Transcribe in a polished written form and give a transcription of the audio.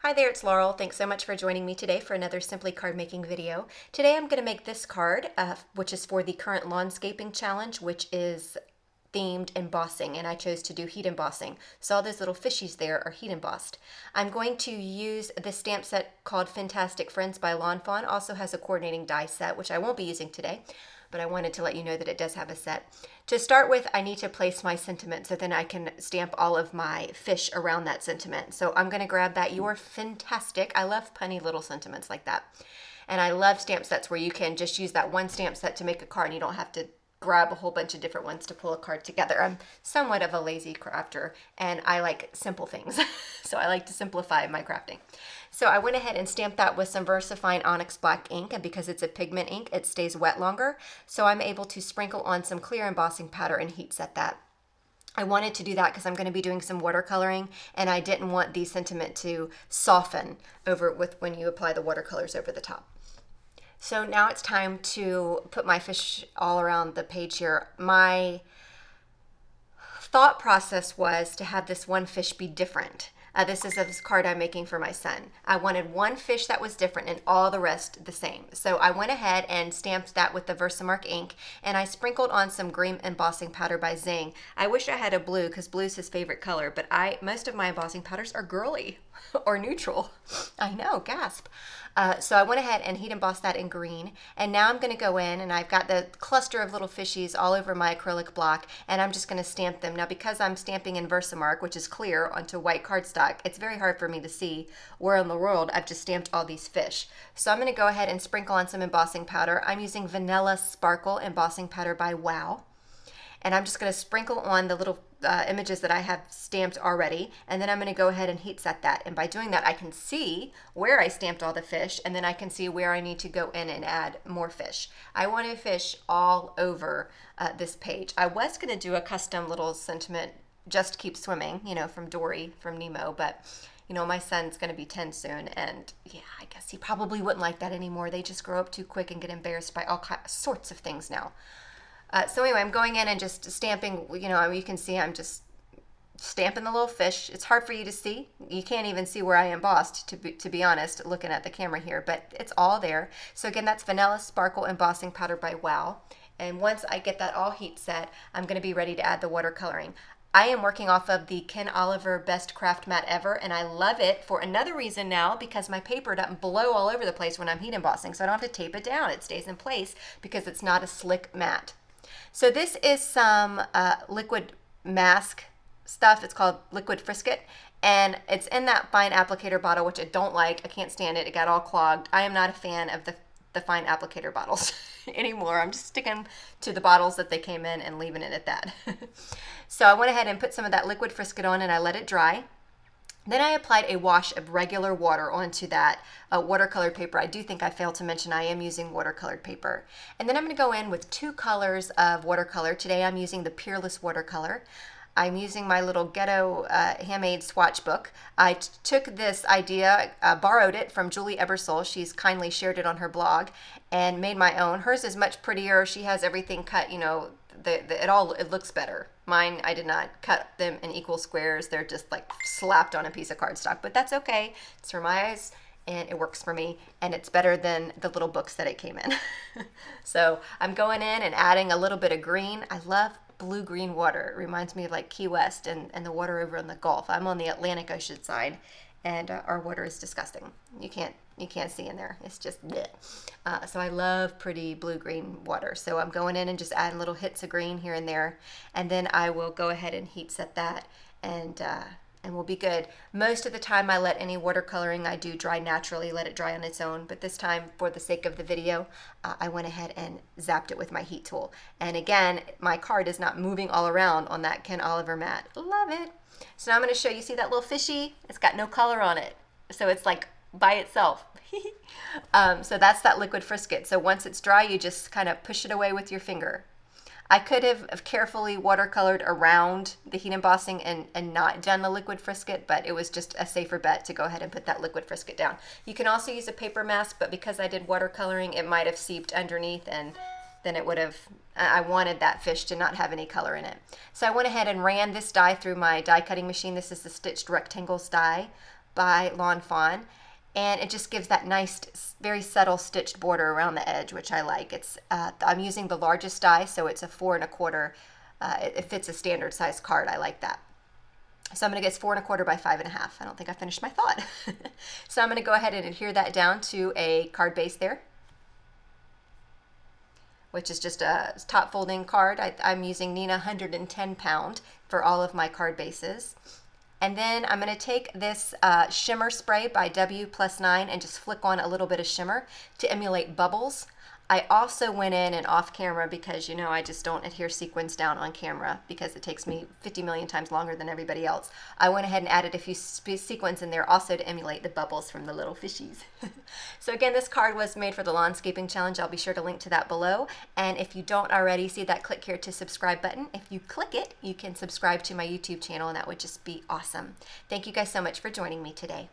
Hi there, it's Laurel. Thanks so much for joining me today for another Simply Card Making video. Today I'm going to make this card, which is for the current landscaping challenge, which is themed embossing, and I chose to do heat embossing. So all those little fishies there are heat embossed. I'm going to use this stamp set called Fantastic Friends by Lawn Fawn. Also has a coordinating die set, which I won't be using today, but I wanted to let you know that it does have a set. To start with, I need to place my sentiment so then I can stamp all of my fish around that sentiment. So I'm going to grab that You're Fantastic. I love punny little sentiments like that. And I love stamp sets where you can just use that one stamp set to make a card and you don't have to grab a whole bunch of different ones to pull a card together. I'm somewhat of a lazy crafter and I like simple things. So I like to simplify my crafting. So I went ahead and stamped that with some VersaFine Onyx Black ink, and because it's a pigment ink, it stays wet longer. So I'm able to sprinkle on some clear embossing powder and heat set that. I wanted to do that because I'm going to be doing some watercoloring, and I didn't want the sentiment to soften over with when you apply the watercolors over the top. So now it's time to put my fish all around the page here. My thought process was to have this one fish be different. This is a card I'm making for my son. I wanted one fish that was different and all the rest the same. So I went ahead and stamped that with the Versamark ink, and I sprinkled on some green embossing powder by Zing. I wish I had a blue because blue's his favorite color, but most of my embossing powders are girly or neutral. I know, gasp. So I went ahead and heat embossed that in green, and now I'm going to go in and I've got the cluster of little fishies all over my acrylic block, and I'm just going to stamp them. Now because I'm stamping in Versamark, which is clear, onto white cardstock, it's very hard for me to see where in the world I've just stamped all these fish. So I'm going to go ahead and sprinkle on some embossing powder. I'm using Vanilla Sparkle embossing powder by Wow. And I'm just going to sprinkle on the little images that I have stamped already, and then I'm going to go ahead and heat set that. And by doing that, I can see where I stamped all the fish, and then I can see where I need to go in and add more fish. I want to fish all over this page. I was going to do a custom little sentiment, Just Keep Swimming, from Dory, from Nemo, but my son's going to be 10 soon, and yeah, I guess he probably wouldn't like that anymore. They just grow up too quick and get embarrassed by all sorts of things now. So anyway, I'm going in and just stamping, you can see I'm just stamping the little fish. It's hard for you to see. You can't even see where I embossed, to be honest, looking at the camera here, but it's all there. So again, that's Vanilla Sparkle Embossing Powder by Wow. And once I get that all heat set, I'm going to be ready to add the watercoloring. I am working off of the Ken Oliver Best Craft Mat Ever, and I love it for another reason now, because my paper doesn't blow all over the place when I'm heat embossing, so I don't have to tape it down. It stays in place because it's not a slick mat. So this is some liquid mask stuff. It's called Liquid Frisket, and it's in that fine applicator bottle, which I don't like. I can't stand it. It got all clogged. I am not a fan of the fine applicator bottles anymore. I'm just sticking to the bottles that they came in and leaving it at that. So I went ahead and put some of that Liquid Frisket on, and I let it dry. Then I applied a wash of regular water onto that watercolor paper. I do think I failed to mention I am using watercolored paper. And then I'm going to go in with 2 colors of watercolor. Today I'm using the Peerless watercolor. I'm using my little ghetto handmade swatch book. I took this idea, borrowed it from Julie Ebersole. She's kindly shared it on her blog, and made my own. Hers is much prettier. She has everything cut, it looks better. Mine, I did not cut them in equal squares. They're just like slapped on a piece of cardstock, but that's okay. It's for my eyes and it works for me, and it's better than the little books that it came in. So I'm going in and adding a little bit of green. I love blue-green water. It reminds me of like Key West and the water over in the Gulf. I'm on the Atlantic Ocean side, and our water is disgusting. You can't see in there. It's just bleh. So I love pretty blue-green water. So I'm going in and just adding little hits of green here and there, and then I will go ahead and heat set that, and we'll be good. Most of the time I let any watercoloring I do dry naturally, let it dry on its own, but this time, for the sake of the video, I went ahead and zapped it with my heat tool. And again, my card is not moving all around on that Ken Oliver mat. Love it. So now I'm going to show you, see that little fishy? It's got no color on it. So it's like by itself. So that's that Liquid Frisket. So once it's dry, you just kind of push it away with your finger. I could have carefully watercolored around the heat embossing and not done the Liquid Frisket, but it was just a safer bet to go ahead and put that Liquid Frisket down. You can also use a paper mask, but because I did watercoloring, it might have seeped underneath, and then it would have, I wanted that fish to not have any color in it. So I went ahead and ran this die through my die cutting machine. This is the Stitched Rectangles die by Lawn Fawn, and it just gives that nice, very subtle stitched border around the edge, which I like. I'm using the largest die, so it's a 4 1/4. It fits a standard size card. I like that. So I'm going to guess 4 1/4 by 5 1/2. I don't think I finished my thought. So I'm going to go ahead and adhere that down to a card base there, which is just a top folding card. I'm using Nina 110 pound for all of my card bases. And then I'm going to take this shimmer spray by W+9 and just flick on a little bit of shimmer to emulate bubbles. I also went in and off camera, because you know I just don't adhere sequins down on camera because it takes me 50 million times longer than everybody else. I went ahead and added a few sequins in there also to emulate the bubbles from the little fishies. So again, this card was made for the Lawnscaping Challenge. I'll be sure to link to that below. And if you don't already see that click here to subscribe button, if you click it, you can subscribe to my YouTube channel, and that would just be awesome. Thank you guys so much for joining me today.